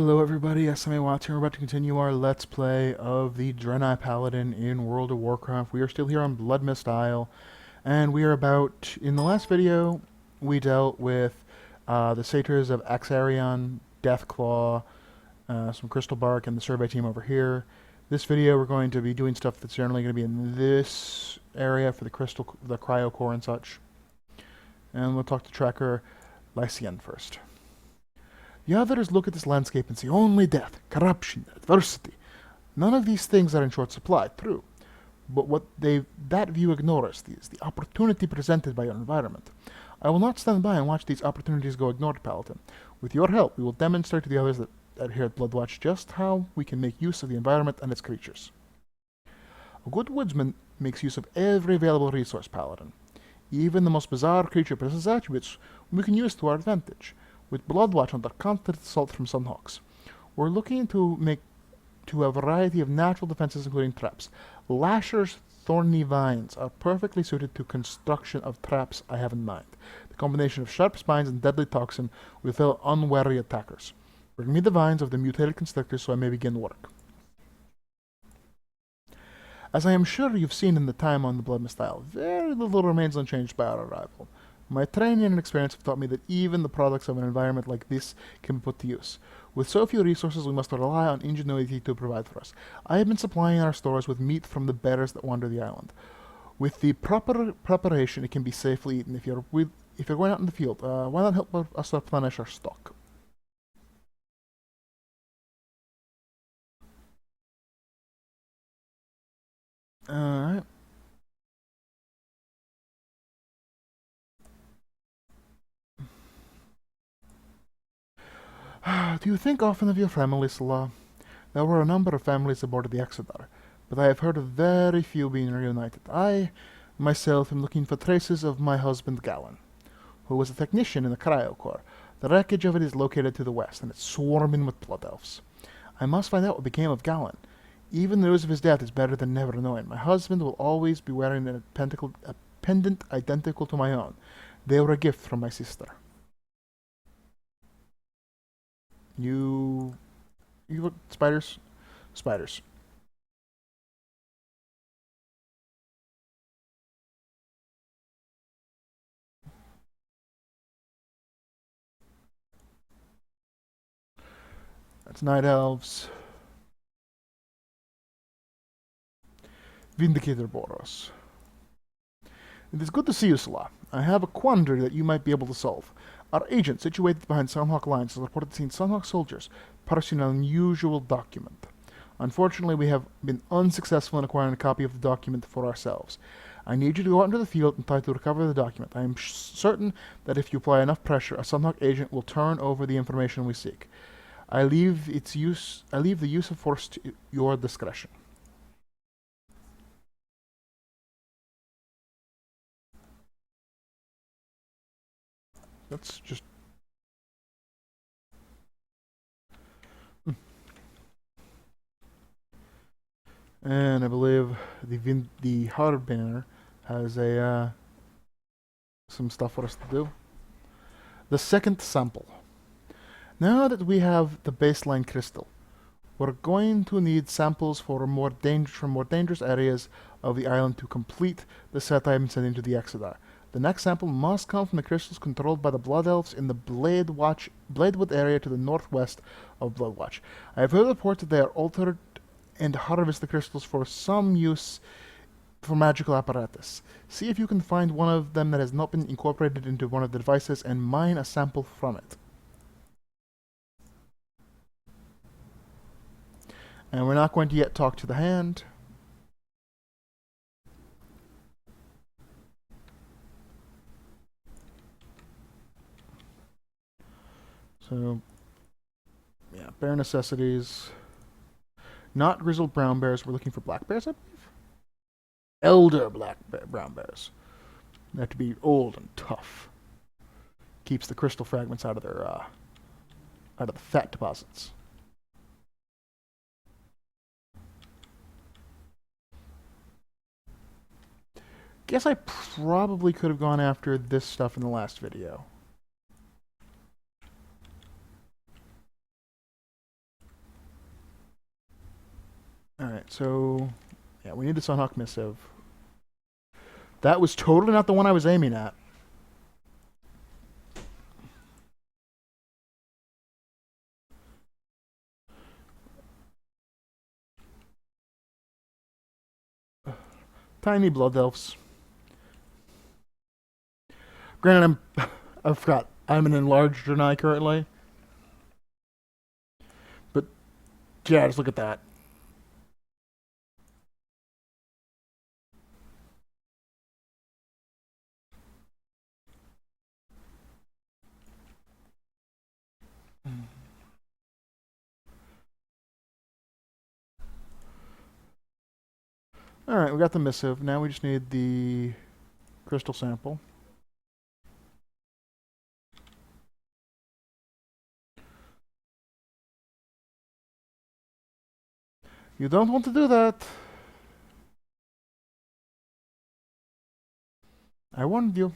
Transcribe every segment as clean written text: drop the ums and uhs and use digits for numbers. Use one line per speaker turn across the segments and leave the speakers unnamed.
Hello everybody, SMA Watts here. We're about to continue our Let's Play of the Draenei Paladin in World of Warcraft. We are still here on Bloodmyst Isle, and we are about... In the last video, we dealt with the Satyrs of Axarion, Deathclaw, some Crystal Bark, and the survey team over here. This video we're going to be doing stuff that's generally going to be in this area for the Cryo Core and such. And we'll talk to Tracker Lycian first. The others look at this landscape and see only death, corruption, adversity. None of these things are in short supply, true. But what that view ignores is the opportunity presented by your environment. I will not stand by and watch these opportunities go ignored, Paladin. With your help, we will demonstrate to the others that here at Bloodwatch just how we can make use of the environment and its creatures. A good woodsman makes use of every available resource, Paladin. Even the most bizarre creature possesses attributes we can use to our advantage. With Bloodwatch under constant assault from Sunhawks, we're looking to a variety of natural defenses, including traps. Lasher's thorny vines are perfectly suited to construction of traps I have in mind. The combination of sharp spines and deadly toxin will fill unwary attackers. Bring me the vines of the mutated constrictors so I may begin work. As I am sure you've seen in the time on the Bloodmyst Isle, very little remains unchanged by our arrival. My training and experience have taught me that even the products of an environment like this can be put to use. With so few resources, we must rely on ingenuity to provide for us. I have been supplying our stores with meat from the bears that wander the island. With the proper preparation, it can be safely eaten. If you're going out in the field, why not help us replenish our stock? Alright. Do you think often of your family, Salah? There were a number of families aboard the Exodar, but I have heard of very few being reunited. I, myself, am looking for traces of my husband Galen, who was a technician in the Cryo Core. The wreckage of it is located to the west, and it's swarming with blood elves. I must find out what became of Galen. Even the news of his death is better than never knowing. My husband will always be wearing a pendant identical to my own. They were a gift from my sister. You look... Spiders? Spiders. That's Night Elves. Vindicator Boros. It is good to see you, Salah. I have a quandary that you might be able to solve. Our agent, situated behind Sunhawk lines, has reported seeing Sunhawk soldiers parsing an unusual document. Unfortunately, we have been unsuccessful in acquiring a copy of the document for ourselves. I need you to go out into the field and try to recover the document. I am certain that if you apply enough pressure, a Sunhawk agent will turn over the information we seek. I leave the use of force to your discretion. That's just... And I believe the Harbinger has some stuff for us to do. The second sample. Now that we have the baseline crystal, we're going to need samples from more dangerous areas of the island to complete the set I'm sending to the Exodar. The next sample must come from the crystals controlled by the Blood Elves in the Bladewood area to the northwest of Bloodwatch. I have heard reports that they are altered and harvest the crystals for some use for magical apparatus. See if you can find one of them that has not been incorporated into one of the devices and mine a sample from it. And we're not going to yet talk to the hand. So, yeah, bare necessities. Not grizzled brown bears. We're looking for black bears, I believe. Elder brown bears. They have to be old and tough. Keeps the crystal fragments out of their out of the fat deposits. Guess I probably could have gone after this stuff in the last video. Alright, so... yeah, we need the Sunhawk missive. That was totally not the one I was aiming at. Tiny blood elves. Granted, I forgot. I'm an enlarged Draenei currently. But, yeah, just look at that. Alright, we got the missive. Now we just need the crystal sample. You don't want to do that. I warned you.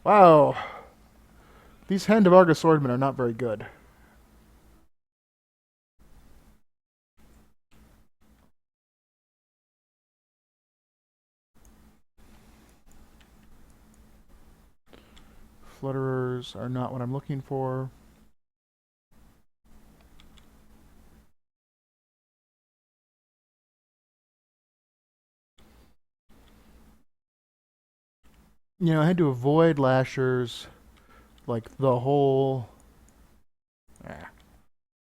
Wow. These Hand of Argus swordmen are not very good. Flutterers are not what I'm looking for. You know, I had to avoid lashers like the whole...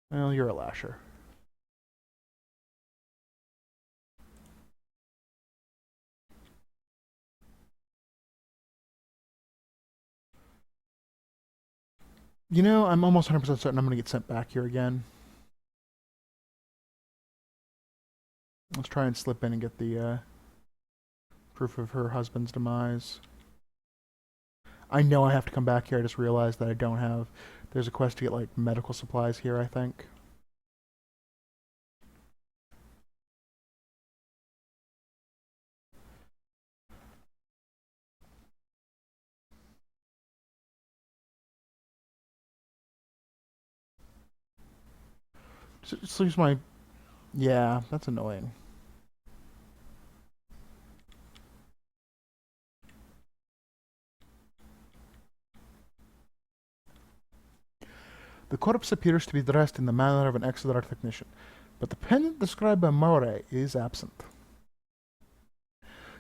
Well, you're a lasher. You know, I'm almost 100% certain I'm going to get sent back here again. Let's try and slip in and get the proof of her husband's demise. I know I have to come back here. I just realized that I don't have... There's a quest to get, like, medical supplies here, I think. Just leaves my... Yeah, that's annoying. The corpse appears to be dressed in the manner of an excellent art technician, but the pendant described by Moray is absent.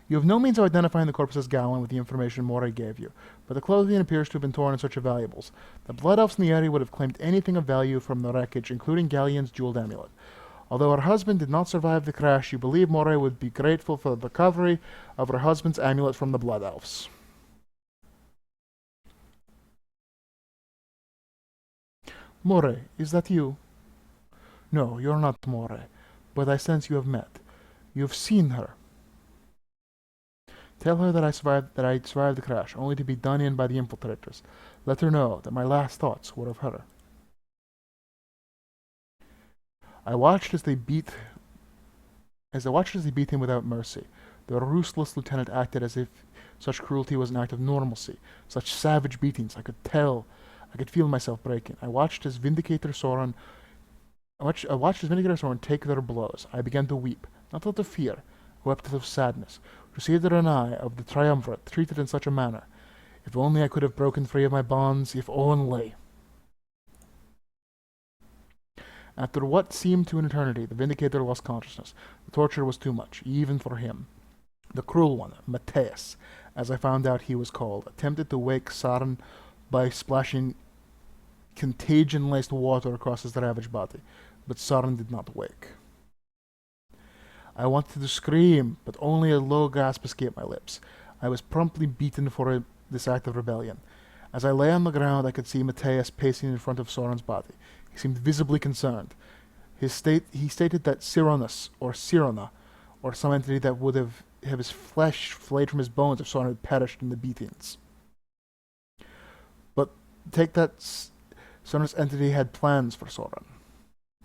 You have no means of identifying the corpse's Gallon with the information Moray gave you, but the clothing appears to have been torn in search of valuables. The blood elves in the area would have claimed anything of value from the wreckage, including Galleon's jeweled amulet. Although her husband did not survive the crash, you believe Moray would be grateful for the recovery of her husband's amulet from the blood elves. Moray, is that you? No, you're not Moray, but I sense you have met. You have seen her. Tell her that I survived the crash, only to be done in by the infiltrators. Let her know that my last thoughts were of her. I watched as they beat him without mercy. The ruthless lieutenant acted as if such cruelty was an act of normalcy. Such savage beatings, I could feel myself breaking. I watched as Vindicator Soren take their blows. I began to weep, not out of fear, I wept out of sadness. To see the Draenei of the Triumvirate treated in such a manner. If only I could have broken free of my bonds, if only. After what seemed to an eternity, the Vindicator lost consciousness. The torture was too much, even for him. The cruel one, Matthias, as I found out he was called, attempted to wake Soren by splashing contagion-laced water across his ravaged body, but Soren did not wake. I wanted to scream, but only a low gasp escaped my lips. I was promptly beaten for this act of rebellion. As I lay on the ground, I could see Matthias pacing in front of Soren's body. He seemed visibly concerned. He stated that Sironus, or Sirona, or some entity that would have his flesh flayed from his bones if Soren had perished in the beatings. But take that Sironus entity had plans for Soren.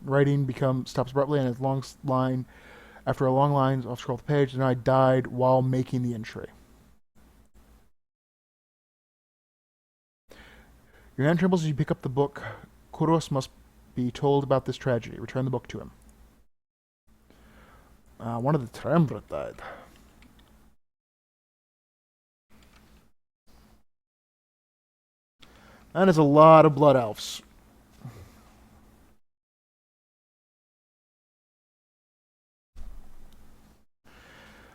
Writing stops abruptly, and after a long line, I'll scroll the page, and I died while making the entry. Your hand trembles as you pick up the book. Kuros must be told about this tragedy. Return the book to him. One of the Triumvirate died. That is a lot of blood elves.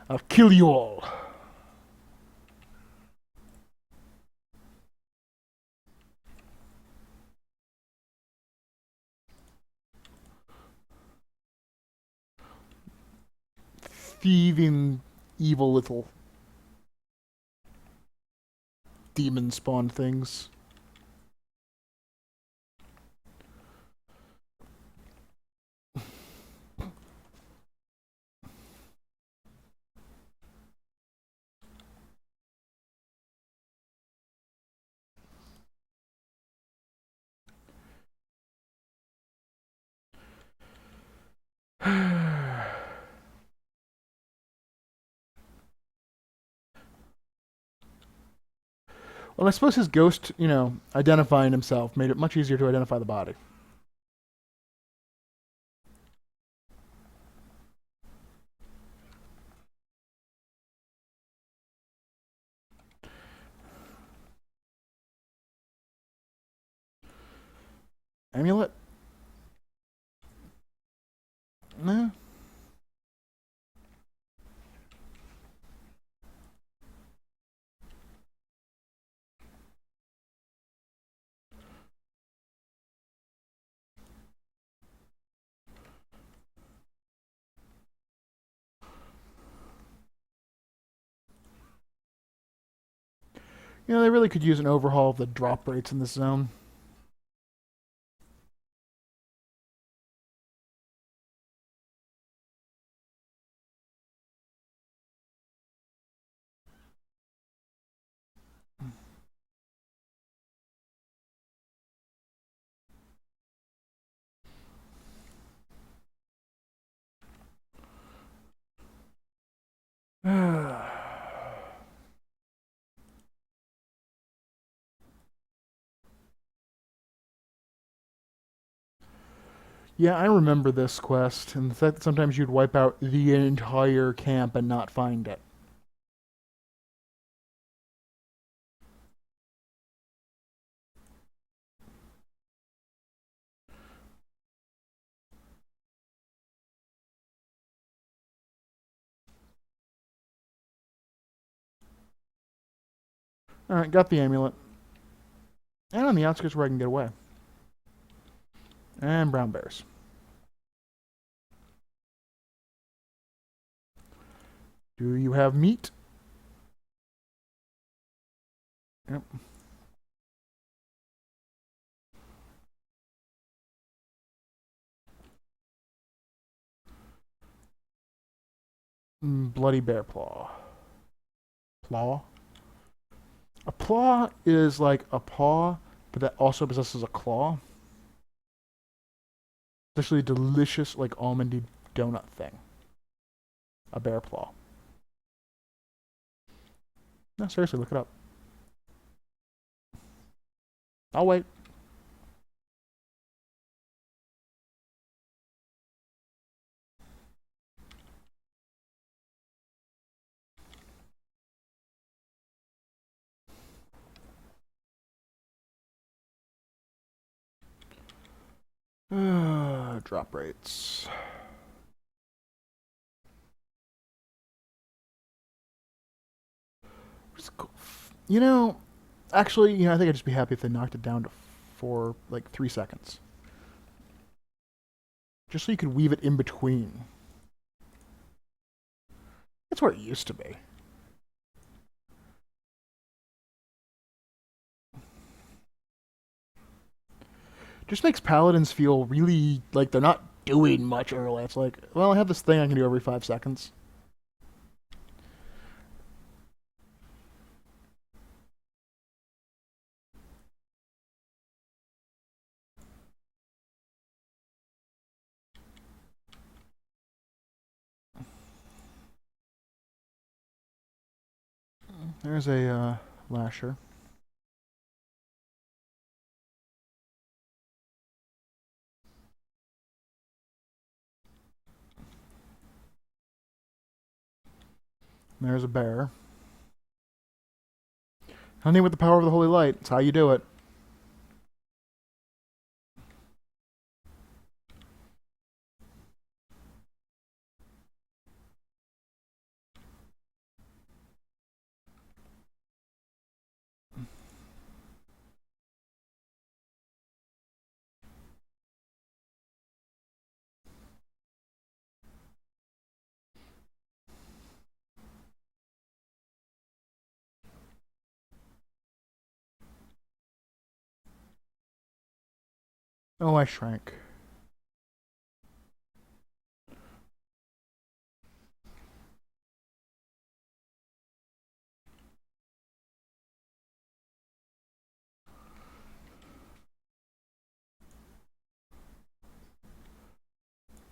I'll kill you all. Thieving, evil little demon spawn things. Well, I suppose his ghost, identifying himself made it much easier to identify the body. Amulet? Nah. They really could use an overhaul of the drop rates in this zone. Yeah, I remember this quest, and the fact that sometimes you'd wipe out the entire camp and not find it. Alright, got the amulet. And on the outskirts where I can get away. And brown bears. Do you have meat? Yep. Bloody bear paw. Claw? A paw is like a paw, but that also possesses a claw. Especially a delicious, like, almondy donut thing. A bear claw. No, seriously, look it up. I'll wait. Drop rates. Actually, I think I'd just be happy if they knocked it down to for like 3 seconds. Just so you could weave it in between. That's where it used to be. Just makes paladins feel really like they're not doing much early. It's like, well, I have this thing I can do every 5 seconds. There's a lasher. There's a bear. Hunting with the power of the holy light. That's how you do it. Oh, I shrank.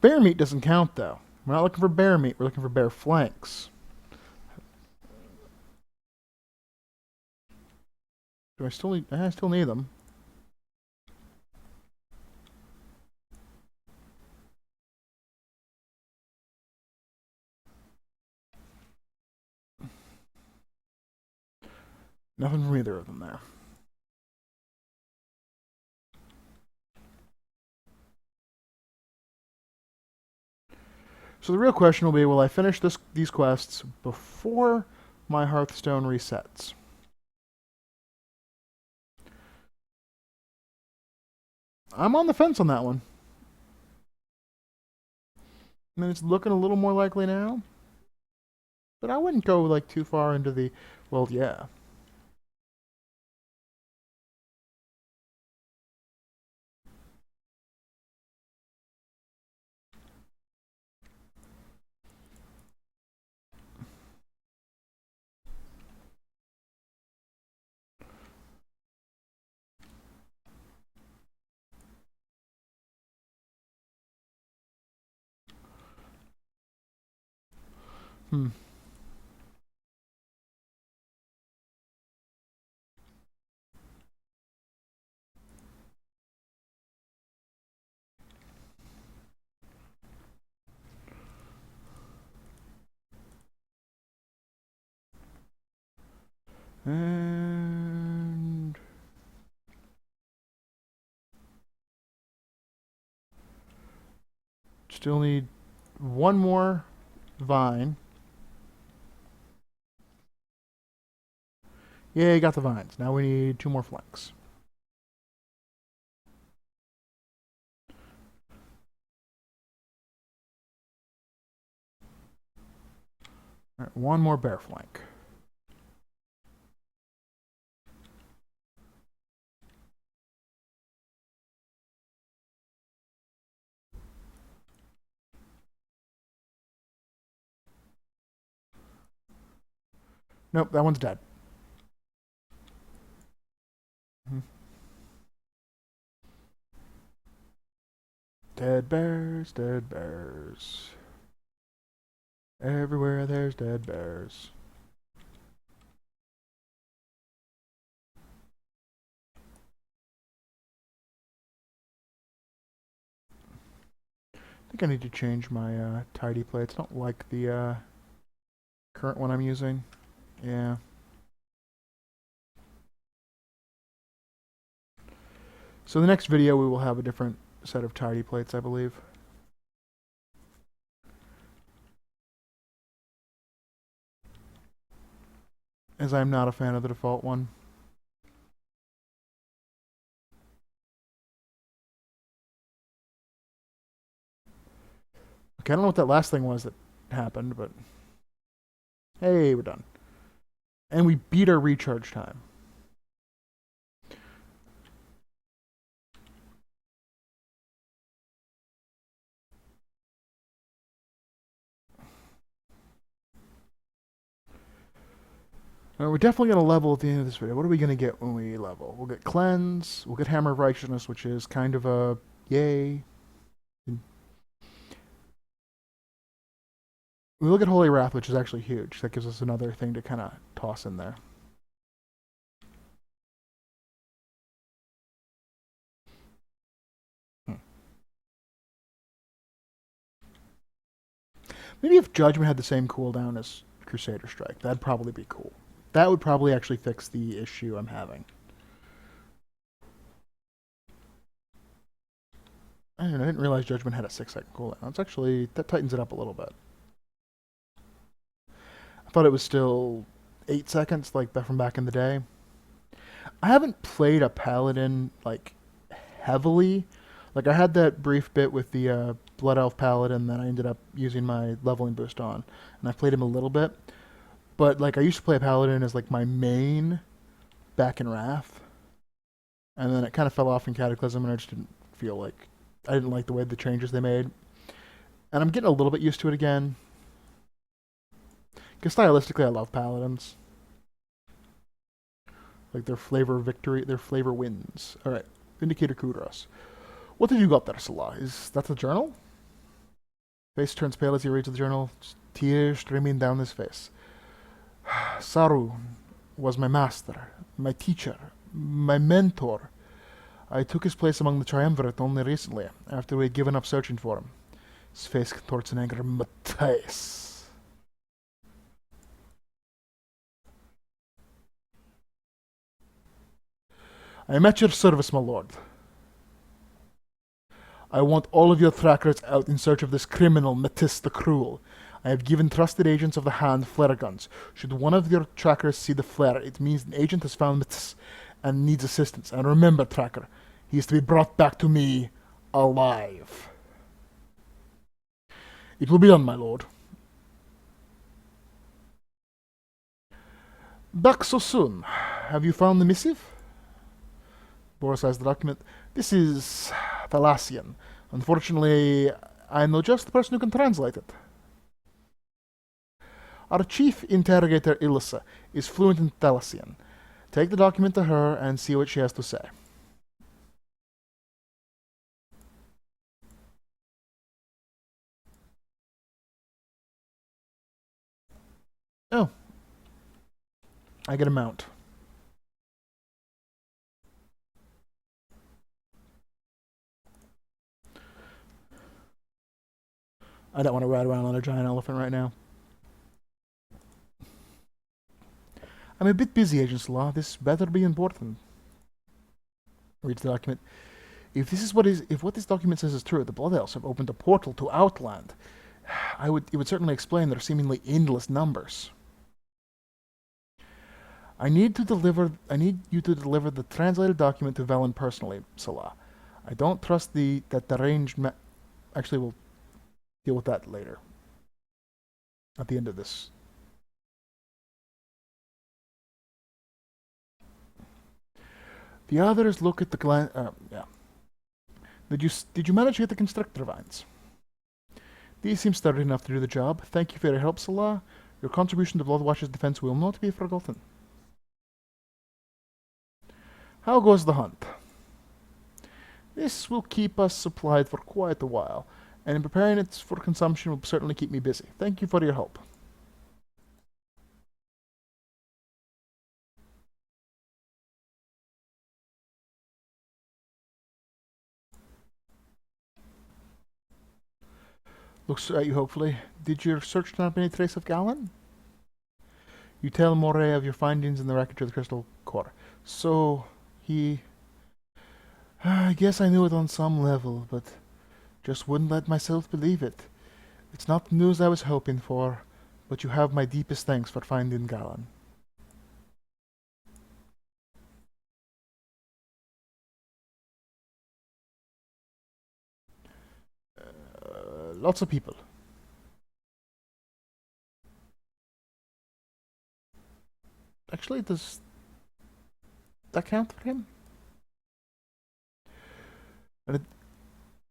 Bear meat doesn't count, though. We're not looking for bear meat. We're looking for bear flanks. Do I still need... I still need them. Nothing from either of them there. So the real question will be, will I finish these quests before my Hearthstone resets? I'm on the fence on that one. I mean, it's looking a little more likely now. But I wouldn't go, like, too far into the... Well, yeah. Hmm. And... Still need one more vine. Yay, got the vines. Now we need 2 more flanks. Alright, 1 more bear flank. Nope, that one's dead. Dead bears, dead bears. Everywhere there's dead bears. I think I need to change my Tidyplates. I don't like the current one I'm using. Yeah. So the next video we will have a different set of Tidyplates, I believe. As I'm not a fan of the default one. Okay, I don't know what that last thing was that happened, but... Hey, we're done. And we beat our recharge time. We're definitely going to level at the end of this video. What are we going to get when we level? We'll get Cleanse, we'll get Hammer of Righteousness, which is kind of a yay. We look at Holy Wrath, which is actually huge. That gives us another thing to kind of toss in there. Maybe if Judgment had the same cooldown as Crusader Strike. That'd probably be cool. That would probably actually fix the issue I'm having. I didn't realize Judgment had a 6-second cooldown. It's actually, that tightens it up a little bit. I thought it was still 8 seconds, like from back in the day. I haven't played a Paladin, like, heavily. Like, I had that brief bit with the Blood Elf Paladin that I ended up using my leveling boost on. And I played him a little bit. But, like, I used to play a Paladin as, like, my main back in Wrath. And then it kind of fell off in Cataclysm, and I just didn't feel like... I didn't like the way the changes they made. And I'm getting a little bit used to it again. Because stylistically, I love Paladins. Like, their flavor victory, their flavor wins. Alright, Vindicator Kudos. What have you got there, Salah? Is that the journal? Face turns pale as he reads the journal, tears streaming down his face. Saru was my master, my teacher, my mentor. I took his place among the Triumvirate only recently, after we had given up searching for him. His face contorts in anger. Matthias. I am at your service, my lord. I want all of your trackers out in search of this criminal, Matisse the Cruel. I have given trusted agents of the Hand flare guns. Should one of your trackers see the flare, it means an agent has found Matisse and needs assistance. And remember, tracker, he is to be brought back to me alive. It will be done, my lord. Back so soon. Have you found the missive? Boris has the document. This is Thalassian. Unfortunately, I know just the person who can translate it. Our chief interrogator, Ilsa, is fluent in Thalassian. Take the document to her and see what she has to say. Oh. I get a mount. I don't want to ride around on a giant elephant right now. I'm a bit busy, Agent Slaw. This better be important. Reads the document. If what this document says is true, the Blood Elves have opened a portal to Outland. It would certainly explain their seemingly endless numbers. I need you to deliver the translated document to Velen personally, Salah. I don't trust that the ranged actually, we'll deal with that later. At the end of this. The others look at the yeah. Did you manage to get the constructor vines? These seem sturdy enough to do the job. Thank you for your help, Salah. Your contribution to Bloodwatch's defense will not be forgotten. How goes the hunt? This will keep us supplied for quite a while, and in preparing it for consumption will certainly keep me busy. Thank you for your help. Looks at you hopefully. Did your search turn up any trace of Galen? You tell Moray of your findings in the wreckage of the Crystal Core. So, he... I guess I knew it on some level, but just wouldn't let myself believe it. It's not the news I was hoping for, but you have my deepest thanks for finding Galen. Lots of people. Actually, does that count for him?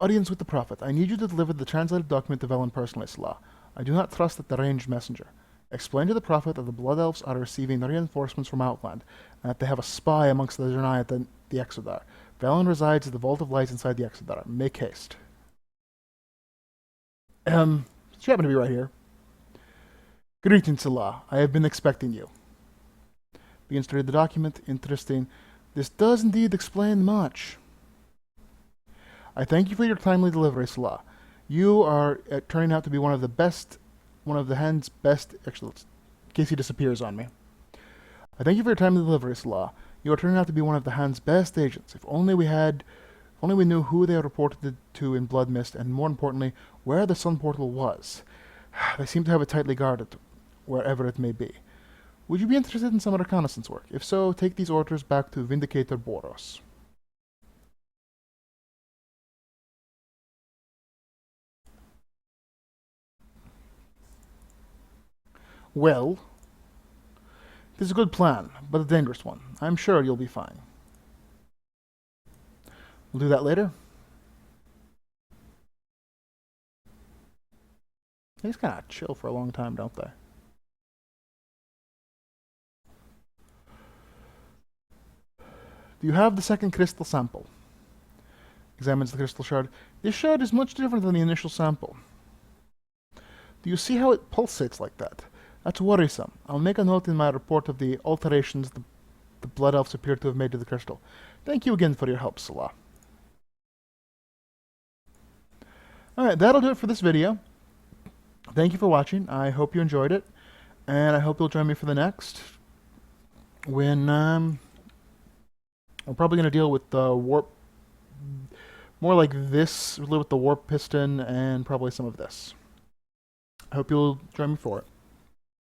Audience with the Prophet. I need you to deliver the translated document to Velen personally, Salah. I do not trust that the ranged messenger. Explain to the Prophet that the Blood Elves are receiving reinforcements from Outland, and that they have a spy amongst the Draenei at the Exodar. Velen resides at the Vault of Light inside the Exodar. Make haste. She happened to be right here. Greetings, Salah. I have been expecting you. Begins to read the document. Interesting. This does indeed explain much. I thank you for your timely delivery, Salah. You are turning out to be one of the Hand's best... Actually, case he disappears on me. I thank you for your time and delivery, Salah. You are turning out to be one of the Hand's best agents. If only we knew who they had reported to in Bloodmyst, and more importantly, where the Sun Portal was. They seem to have it tightly guarded, wherever it may be. Would you be interested in some reconnaissance work? If so, take these orders back to Vindicator Boros. Well, this is a good plan, but a dangerous one. I'm sure you'll be fine. We'll do that later. They just kind of chill for a long time, don't they? Do you have the second crystal sample? Examines the crystal shard. This shard is much different than the initial sample. Do you see how it pulsates like that? That's worrisome. I'll make a note in my report of the alterations the Blood Elves appear to have made to the crystal. Thank you again for your help, Salah. Alright, that'll do it for this video. Thank you for watching. I hope you enjoyed it. And I hope you'll join me for the next. When, I'm probably going to deal with the warp... More like this, with the warp piston, and probably some of this. I hope you'll join me for it.